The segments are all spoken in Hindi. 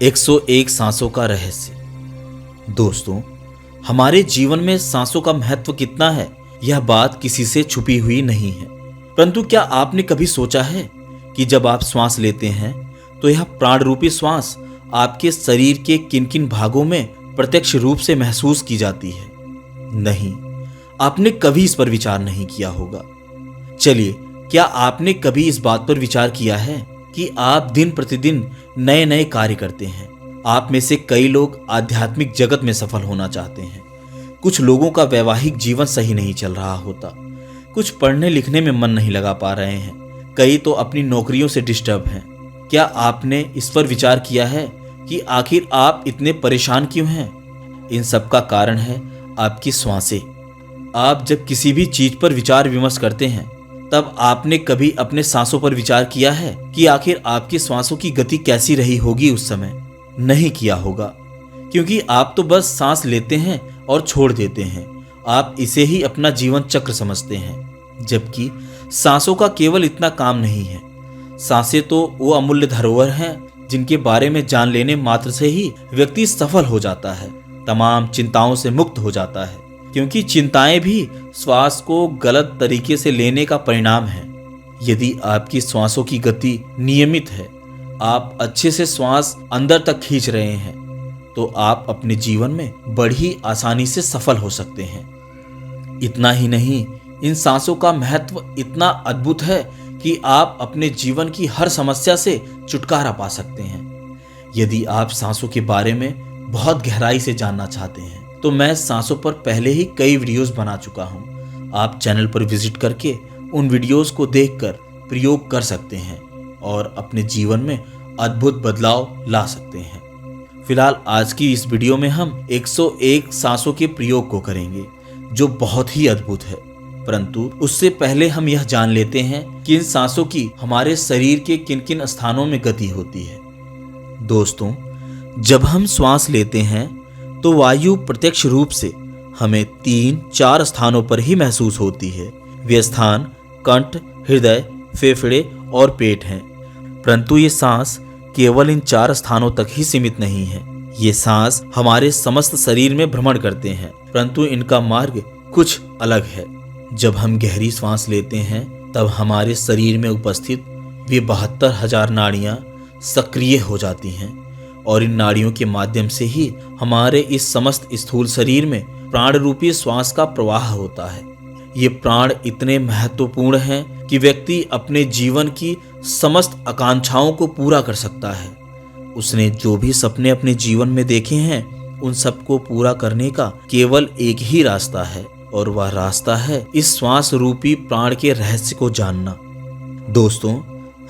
101 सांसों का रहस्य। दोस्तों, हमारे जीवन में सांसों का महत्व कितना है, यह बात किसी से छुपी हुई नहीं है। परंतु क्या आपने कभी सोचा है कि जब आप श्वास लेते हैं तो यह प्राण रूपी श्वास आपके शरीर के किन किन भागों में प्रत्यक्ष रूप से महसूस की जाती है? नहीं, आपने कभी इस पर विचार नहीं किया होगा। चलिए, क्या आपने कभी इस बात पर विचार किया है कि आप दिन प्रतिदिन नए नए कार्य करते हैं? आप में से कई लोग आध्यात्मिक जगत में सफल होना चाहते हैं। कुछ लोगों का वैवाहिक जीवन सही नहीं चल रहा होता, कुछ पढ़ने लिखने में मन नहीं लगा पा रहे हैं, कई तो अपनी नौकरियों से डिस्टर्ब हैं। क्या आपने इस पर विचार किया है कि आखिर आप इतने परेशान क्यों हैं? इन सब का कारण है आपकी श्वासें। आप जब किसी भी चीज पर विचार विमर्श करते हैं, तब आपने कभी अपने सांसों पर विचार किया है कि आखिर आपकी सांसों की गति कैसी रही होगी उस समय? नहीं किया होगा, क्योंकि आप तो बस सांस लेते हैं और छोड़ देते हैं। आप इसे ही अपना जीवन चक्र समझते हैं, जबकि सांसों का केवल इतना काम नहीं है। सांसें तो वो अमूल्य धरोहर हैं जिनके बारे में जान लेने मात्र से ही व्यक्ति सफल हो जाता है, तमाम चिंताओं से मुक्त हो जाता है, क्योंकि चिंताएं भी श्वास को गलत तरीके से लेने का परिणाम है। यदि आपकी श्वासों की गति नियमित है, आप अच्छे से श्वास अंदर तक खींच रहे हैं, तो आप अपने जीवन में बड़ी आसानी से सफल हो सकते हैं। इतना ही नहीं, इन सांसों का महत्व इतना अद्भुत है कि आप अपने जीवन की हर समस्या से छुटकारा पा सकते हैं। यदि आप सांसों के बारे में बहुत गहराई से जानना चाहते हैं, तो मैं सांसों पर पहले ही कई वीडियोस बना चुका हूं। आप चैनल पर विजिट करके उन वीडियोस को देखकर प्रयोग कर सकते हैं और अपने जीवन में अद्भुत बदलाव ला सकते हैं। फिलहाल आज की इस वीडियो में हम 101 सांसों के प्रयोग को करेंगे, जो बहुत ही अद्भुत है। परंतु उससे पहले हम यह जान लेते हैं कि इन सांसों की हमारे शरीर के किन किन स्थानों में गति होती है। दोस्तों, जब हम श्वास लेते हैं तो वायु प्रत्यक्ष रूप से हमें 3-4 स्थानों पर ही महसूस होती है। वे स्थान कंठ, हृदय, फेफड़े और पेट हैं। परंतु ये सांस केवल इन 4 स्थानों तक ही सीमित नहीं है। ये सांस हमारे समस्त शरीर में भ्रमण करते हैं, परंतु इनका मार्ग कुछ अलग है। जब हम गहरी सांस लेते हैं, तब हमारे शरीर में उपस्थित वे 72,000 नाड़ियां सक्रिय हो जाती हैं और इन नाड़ियों के माध्यम से ही हमारे इस समस्त स्थूल शरीर में प्राण रूपी श्वास का प्रवाह होता है। ये प्राण इतने महत्वपूर्ण हैं कि व्यक्ति अपने जीवन की समस्त आकांक्षाओं को पूरा कर सकता है। उसने जो भी सपने अपने जीवन में देखे हैं, उन सबको पूरा करने का केवल एक ही रास्ता है, और वह रास्ता है इस श्वास रूपी प्राण के रहस्य को जानना। दोस्तों,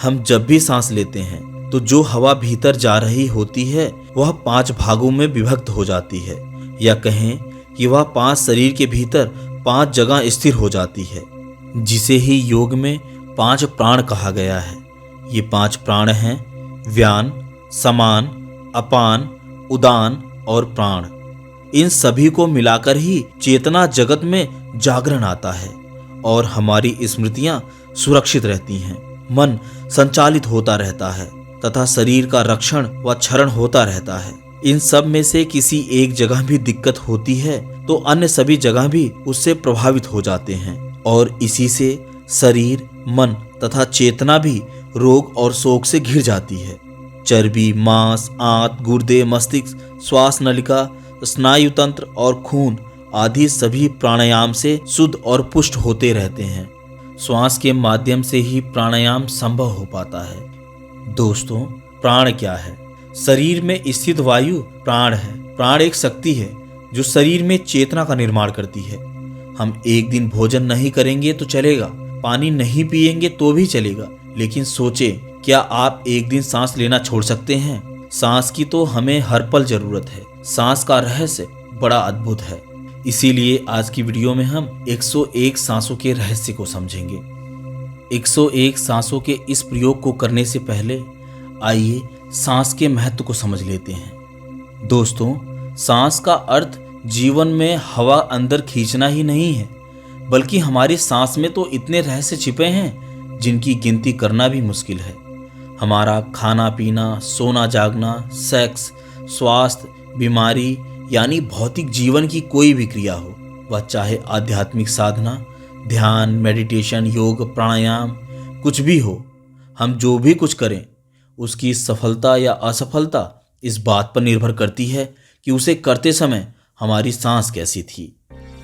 हम जब भी सांस लेते हैं तो जो हवा भीतर जा रही होती है, वह 5 भागों में विभक्त हो जाती है, या कहें कि वह 5 शरीर के भीतर 5 जगह स्थिर हो जाती है, जिसे ही योग में 5 प्राण कहा गया है। ये 5 प्राण हैं व्यान, समान, अपान, उदान और प्राण। इन सभी को मिलाकर ही चेतना जगत में जागरण आता है और हमारी स्मृतियां सुरक्षित रहती हैं। मन संचालित होता रहता है तथा शरीर का रक्षण व क्षरण होता रहता है। इन सब में से किसी एक जगह भी दिक्कत होती है तो अन्य सभी जगह भी उससे प्रभावित हो जाते हैं, और इसी से शरीर, मन तथा चेतना भी रोग और शोक से घिर जाती है। चर्बी, मांस, आंत, गुर्दे, मस्तिष्क, श्वास नलिका, स्नायु तंत्र और खून आदि सभी प्राणायाम से शुद्ध और पुष्ट होते रहते हैं। श्वास के माध्यम से ही प्राणायाम संभव हो पाता है। दोस्तों, प्राण क्या है? शरीर में स्थित वायु प्राण है। प्राण एक शक्ति है जो शरीर में चेतना का निर्माण करती है। हम एक दिन भोजन नहीं करेंगे तो चलेगा, पानी नहीं पिएंगे तो भी चलेगा, लेकिन सोचें, क्या आप एक दिन सांस लेना छोड़ सकते हैं? सांस की तो हमें हर पल जरूरत है। सांस का रहस्य बड़ा अद्भुत है। इसीलिए आज की वीडियो में हम 101 सांसों के रहस्य को समझेंगे। 101 सांसों के इस प्रयोग को करने से पहले आइए सांस के महत्व को समझ लेते हैं। दोस्तों, सांस का अर्थ जीवन में हवा अंदर खींचना ही नहीं है, बल्कि हमारी सांस में तो इतने रहस्य छिपे हैं जिनकी गिनती करना भी मुश्किल है। हमारा खाना पीना, सोना जागना, सेक्स, स्वास्थ्य, बीमारी यानी भौतिक जीवन की कोई भी क्रिया हो, वह चाहे आध्यात्मिक साधना, ध्यान, मेडिटेशन, योग, प्राणायाम, कुछ भी हो, हम जो भी कुछ करें उसकी सफलता या असफलता इस बात पर निर्भर करती है कि उसे करते समय हमारी सांस कैसी थी।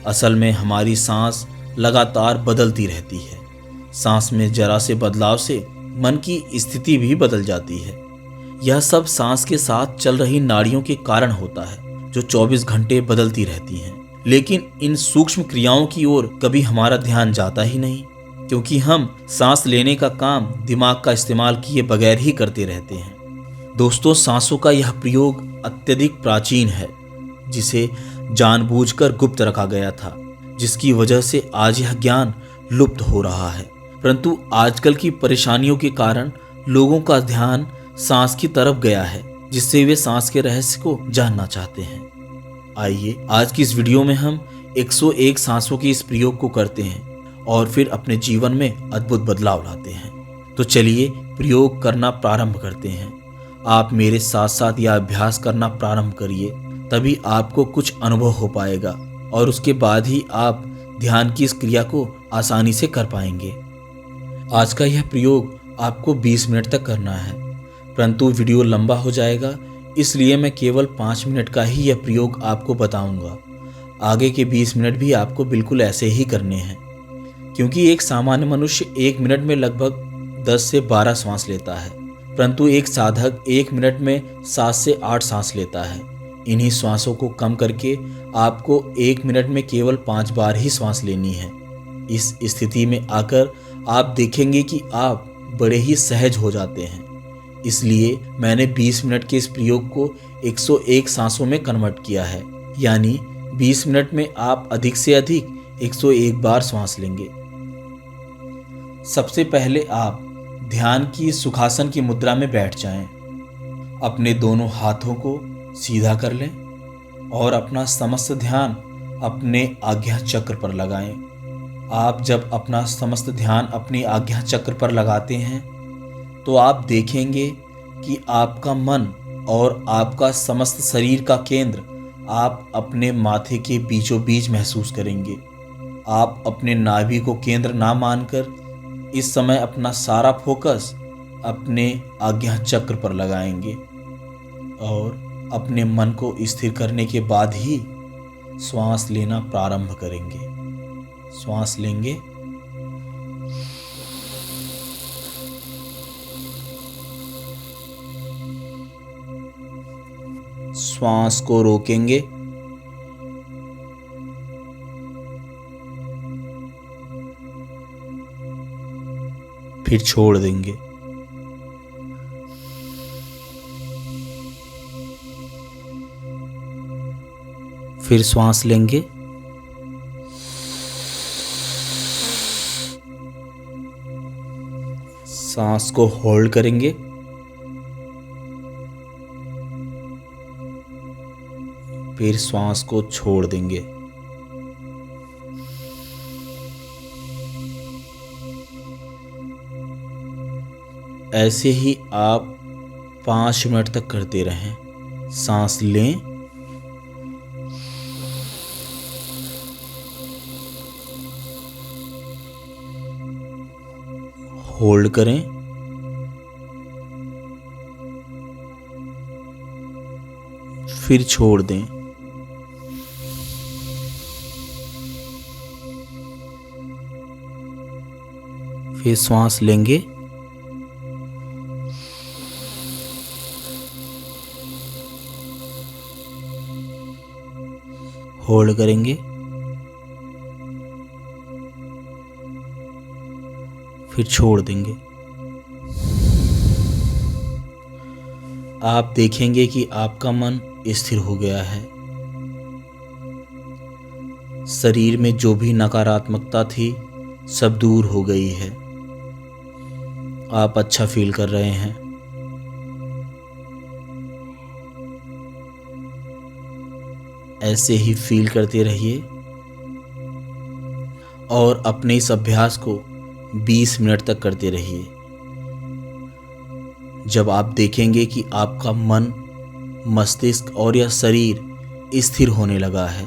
असल में हमारी सांस लगातार बदलती रहती है। सांस में जरा से बदलाव से मन की स्थिति भी बदल जाती है। यह सब सांस के साथ चल रही नाड़ियों के कारण होता है जो 24 घंटे बदलती रहती हैं। लेकिन इन सूक्ष्म क्रियाओं की ओर कभी हमारा ध्यान जाता ही नहीं, क्योंकि हम सांस लेने का काम दिमाग का इस्तेमाल किए बगैर ही करते रहते हैं। दोस्तों, सांसों का यह प्रयोग अत्यधिक प्राचीन है, जिसे जानबूझकर गुप्त रखा गया था, जिसकी वजह से आज यह ज्ञान लुप्त हो रहा है। परंतु आजकल की परेशानियों के कारण लोगों का ध्यान सांस की तरफ गया है, जिससे वे सांस के रहस्य को जानना चाहते हैं। आइए आज की इस वीडियो में हम 101 सांसों के इस प्रयोग को करते हैं और फिर अपने जीवन में अद्भुत बदलाव लाते हैं। तो चलिए प्रयोग करना प्रारंभ करते हैं। आप मेरे साथ साथ यह अभ्यास करना प्रारंभ करिए, तभी आपको कुछ अनुभव हो पाएगा और उसके बाद ही आप ध्यान की इस क्रिया को आसानी से कर पाएंगे। आज का यह प्रयोग आपको 20 मिनट तक करना है, परंतु वीडियो लंबा हो जाएगा, इसलिए मैं केवल 5 मिनट का ही यह प्रयोग आपको बताऊंगा। आगे के 20 मिनट भी आपको बिल्कुल ऐसे ही करने हैं, क्योंकि एक सामान्य मनुष्य 1 मिनट में लगभग 10 से 12 सांस लेता है, परंतु एक साधक 1 मिनट में 7 से 8 सांस लेता है। इन्हीं श्वासों को कम करके आपको 1 मिनट में केवल 5 बार ही सांस लेनी है। इस स्थिति में आकर आप देखेंगे कि आप बड़े ही सहज हो जाते हैं। इसलिए मैंने 20 मिनट के इस प्रयोग को 101 सांसों में कन्वर्ट किया है, यानी 20 मिनट में आप अधिक से अधिक 101 बार सांस लेंगे। सबसे पहले आप ध्यान की सुखासन की मुद्रा में बैठ जाएं। अपने दोनों हाथों को सीधा कर लें और अपना समस्त ध्यान अपने आज्ञा चक्र पर लगाएं। आप जब अपना समस्त ध्यान अपने आज्ञा चक्र पर लगाते हैं तो आप देखेंगे कि आपका मन और आपका समस्त शरीर का केंद्र आप अपने माथे के बीचों बीच महसूस करेंगे। आप अपने नाभि को केंद्र ना मानकर इस समय अपना सारा फोकस अपने आज्ञा चक्र पर लगाएंगे और अपने मन को स्थिर करने के बाद ही श्वास लेना प्रारंभ करेंगे। श्वास लेंगे, श्वास को रोकेंगे, फिर छोड़ देंगे। फिर श्वास लेंगे, सांस को होल्ड करेंगे, फिर श्वास को छोड़ देंगे। ऐसे ही आप 5 मिनट तक करते रहें। सांस लें, होल्ड करें, फिर छोड़ दें। फिर श्वास लेंगे, होल्ड करेंगे, फिर छोड़ देंगे। आप देखेंगे कि आपका मन स्थिर हो गया है। शरीर में जो भी नकारात्मकता थी सब दूर हो गई है। आप अच्छा फील कर रहे हैं। ऐसे ही फील करते रहिए और अपने इस अभ्यास को 20 मिनट तक करते रहिए। जब आप देखेंगे कि आपका मन, मस्तिष्क और यह शरीर स्थिर होने लगा है।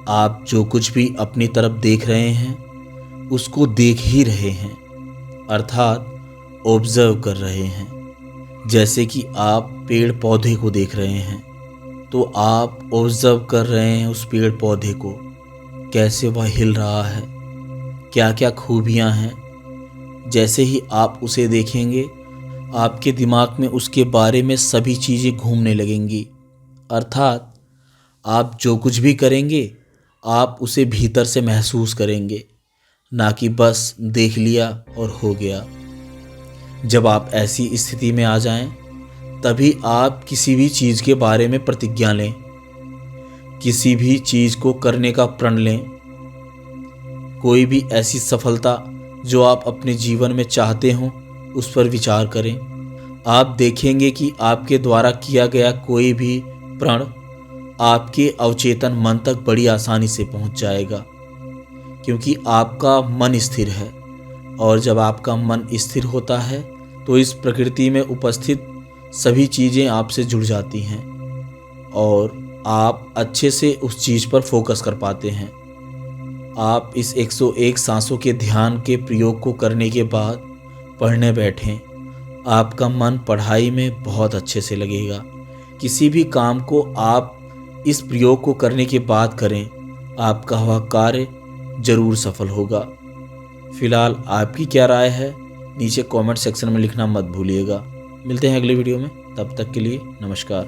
आप जो कुछ भी अपनी तरफ देख रहे हैं उसको देख ही रहे हैं, अर्थात ऑब्जर्व कर रहे हैं। जैसे कि आप पेड़ पौधे को देख रहे हैं तो आप ऑब्जर्व कर रहे हैं उस पेड़ पौधे को, कैसे वह हिल रहा है, क्या क्या खूबियां हैं। जैसे ही आप उसे देखेंगे आपके दिमाग में उसके बारे में सभी चीज़ें घूमने लगेंगी, अर्थात आप जो कुछ भी करेंगे आप उसे भीतर से महसूस करेंगे, ना कि बस देख लिया और हो गया। जब आप ऐसी स्थिति में आ जाएं, तभी आप किसी भी चीज़ के बारे में प्रतिज्ञा लें, किसी भी चीज़ को करने का प्रण लें। कोई भी ऐसी सफलता जो आप अपने जीवन में चाहते हों उस पर विचार करें। आप देखेंगे कि आपके द्वारा किया गया कोई भी प्रण आपके अवचेतन मन तक बड़ी आसानी से पहुंच जाएगा, क्योंकि आपका मन स्थिर है। और जब आपका मन स्थिर होता है तो इस प्रकृति में उपस्थित सभी चीज़ें आपसे जुड़ जाती हैं और आप अच्छे से उस चीज़ पर फोकस कर पाते हैं। आप इस 101 सांसों के ध्यान के प्रयोग को करने के बाद पढ़ने बैठें, आपका मन पढ़ाई में बहुत अच्छे से लगेगा। किसी भी काम को आप इस प्रयोग को करने के बाद करें, आपका वह कार्य जरूर सफल होगा। फिलहाल आपकी क्या राय है नीचे कमेंट सेक्शन में लिखना मत भूलिएगा। मिलते हैं अगले वीडियो में, तब तक के लिए नमस्कार।